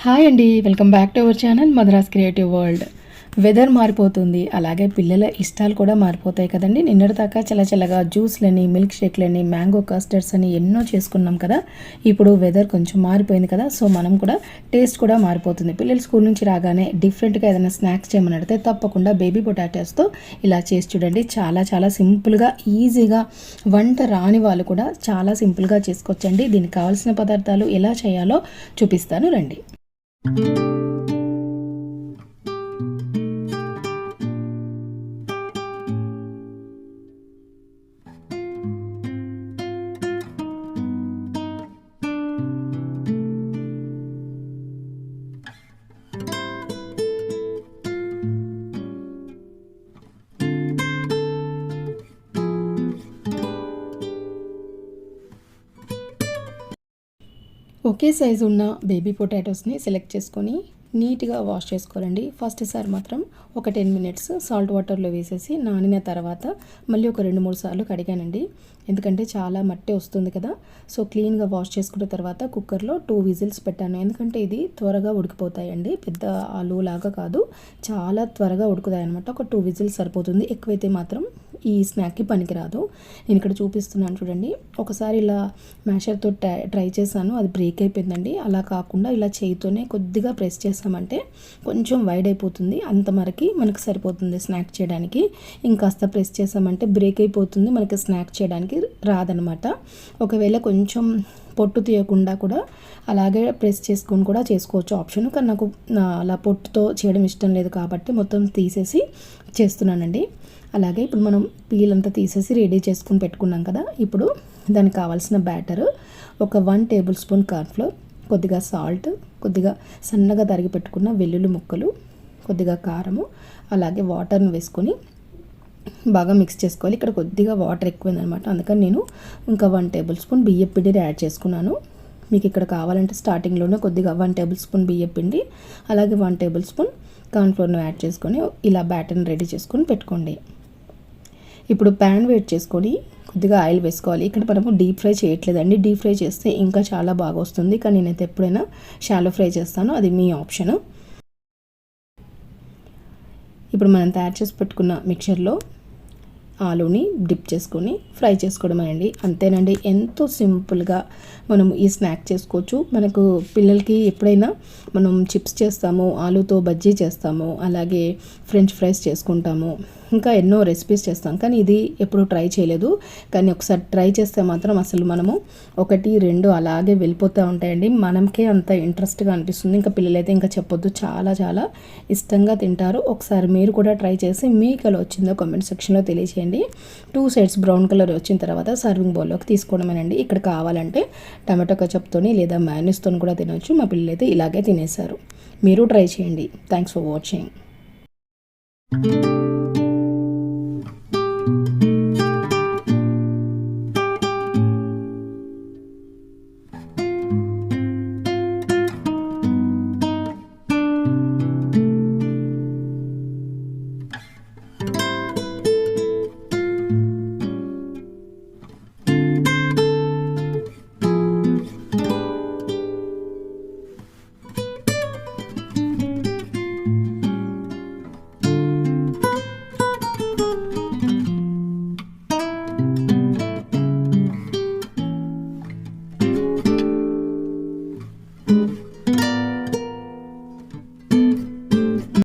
Hi అండి, welcome back to our channel Madras creative world. Weather మారిపోతుంది, అలాగే పిల్లల ఇష్టాలు కూడా మారిపోతాయి కదండి. నిన్నటి దాకా చల్లచల్లగా జ్యూస్లని, మిల్క్ షేక్లని, మ్యాంగో కస్టర్డ్స్ అని ఎన్నో చేసుకున్నాం కదా. ఇప్పుడు వెదర్ కొంచెం మారిపోయింది కదా, సో మనం కూడా టేస్ట్ కూడా మారిపోతుంది. పిల్లలు స్కూల్ నుంచి రాగానే డిఫరెంట్గా ఏదైనా స్నాక్స్ చేయమని అడిగితే తప్పకుండా బేబీ పొటాటోస్తో ఇలా చేసి చూడండి. చాలా చాలా సింపుల్గా, ఈజీగా, వంట రాని వాళ్ళు కూడా చాలా సింపుల్గా చేసుకోవచ్చండి. దీనికి కావాల్సిన పదార్థాలు ఎలా చేయాలో చూపిస్తాను రండి. ఒకే సైజు ఉన్న బేబీ పొటాటోస్ని సెలెక్ట్ చేసుకొని నీట్గా వాష్ చేసుకోవాలండి. ఫస్ట్ సారి మాత్రం ఒక 10 మినిట్స్ సాల్ట్ వాటర్లో వేసేసి నానిన తర్వాత మళ్ళీ ఒక 2-3 సార్లు కడిగానండి. ఎందుకంటే చాలా మట్టి వస్తుంది కదా. సో క్లీన్గా వాష్ చేసుకున్న తర్వాత కుక్కర్లో 2 విజిల్స్ పెట్టాను. ఎందుకంటే ఇది త్వరగా ఉడికిపోతాయండి, పెద్ద ఆలు లాగా కాదు, చాలా త్వరగా ఉడుకుతాయి అనమాట. ఒక 2 విజిల్స్ సరిపోతుంది, ఎక్కువైతే మాత్రం ఈ స్నాక్కి పనికిరాదు. నేను ఇక్కడ చూపిస్తున్నాను చూడండి. ఒకసారి ఇలా మ్యాషర్తో ట్రై చేశాను, అది బ్రేక్ అయిపోయిందండి. అలా కాకుండా ఇలా చేయితోనే కొద్దిగా ప్రెస్ చేసామంటే కొంచెం వైడ్ అయిపోతుంది, అంత మరకి మనకు సరిపోతుంది స్నాక్ చేయడానికి. ఇంకాస్త ప్రెస్ చేసామంటే బ్రేక్ అయిపోతుంది, మనకి స్నాక్ చేయడానికి రాదనమాట. ఒకవేళ కొంచెం పొట్టు తీయకుండా కూడా అలాగే ప్రెస్ చేసుకొని కూడా చేసుకోవచ్చు, ఆప్షన్. కానీ నాకు అలా పొట్టుతో చేయడం ఇష్టం లేదు కాబట్టి మొత్తం తీసేసి చేస్తున్నానండి. అలాగే ఇప్పుడు మనం పీల్ అంతా తీసేసి రెడీ చేసుకుని పెట్టుకున్నాం కదా. ఇప్పుడు దానికి కావాల్సిన బ్యాటర్ ఒక 1 టేబుల్ స్పూన్ కార్న్ఫ్లోర్, కొద్దిగా సాల్ట్, కొద్దిగా సన్నగా తరిగి పెట్టుకున్న వెల్లుల్లి ముక్కలు, కొద్దిగా కారము, అలాగే వాటర్ను వేసుకొని బాగా మిక్స్ చేసుకోవాలి. ఇక్కడ కొద్దిగా వాటర్ ఎక్కువైందనమాట, అందుకని నేను ఇంకా 1 టేబుల్ స్పూన్ బియ్యం పిండిని యాడ్ చేసుకున్నాను. మీకు ఇక్కడ కావాలంటే స్టార్టింగ్లోనే కొద్దిగా 1 టేబుల్ స్పూన్ బియ్యం పిండి, అలాగే 1 టేబుల్ స్పూన్ కార్న్ఫ్లోర్ను యాడ్ చేసుకొని ఇలా బ్యాటర్ని రెడీ చేసుకొని పెట్టుకోండి. ఇప్పుడు ప్యాన్ వేడి చేసుకొని కొద్దిగా ఆయిల్ వేసుకోవాలి. ఇక్కడ మనము డీప్ ఫ్రై చేయట్లేదండి, డీప్ ఫ్రై చేస్తే ఇంకా చాలా బాగా వస్తుంది, కానీ నేనైతే ఎప్పుడైనా షాలో ఫ్రై చేస్తాను, అది మీ ఆప్షను. ఇప్పుడు మనం తయారు చేసి పెట్టుకున్న మిక్చర్లో ఆలూని డిప్ చేసుకొని ఫ్రై చేసుకోవడమేనండి. అంతేనండి, ఎంతో సింపుల్గా మనం ఈ స్నాక్ చేసుకోవచ్చు. మనకు పిల్లలకి ఎప్పుడైనా మనం చిప్స్ చేస్తాము, ఆలూతో బజ్జీ చేస్తాము, అలాగే ఫ్రెంచ్ ఫ్రైస్ చేసుకుంటాము, ఇంకా ఎన్నో రెసిపీస్ చేస్తాం, కానీ ఇది ఎప్పుడు ట్రై చేయలేదు. కానీ ఒకసారి ట్రై చేస్తే మాత్రం అసలు మనము 1-2 అలాగే వెళ్ళిపోతూ ఉంటాయండి, మనకే అంత ఇంట్రెస్ట్గా అనిపిస్తుంది. ఇంకా పిల్లలైతే ఇంకా చెప్పొద్దు, చాలా చాలా ఇష్టంగా తింటారు. ఒకసారి మీరు కూడా ట్రై చేసి మీకు ఎలా వచ్చిందో కామెంట్ సెక్షన్లో తెలియచేయండి. 2 సైడ్స్ బ్రౌన్ కలర్ వచ్చిన తర్వాత సర్వింగ్ బౌల్లోకి తీసుకోవడమేనండి. ఇక్కడ కావాలంటే టమాటో కచప్తోని లేదా మ్యాయోనీస్తో కూడా తినవచ్చు. మా పిల్లలైతే ఇలాగే తినేశారు. మీరు ట్రై చేయండి. Thanks for watching.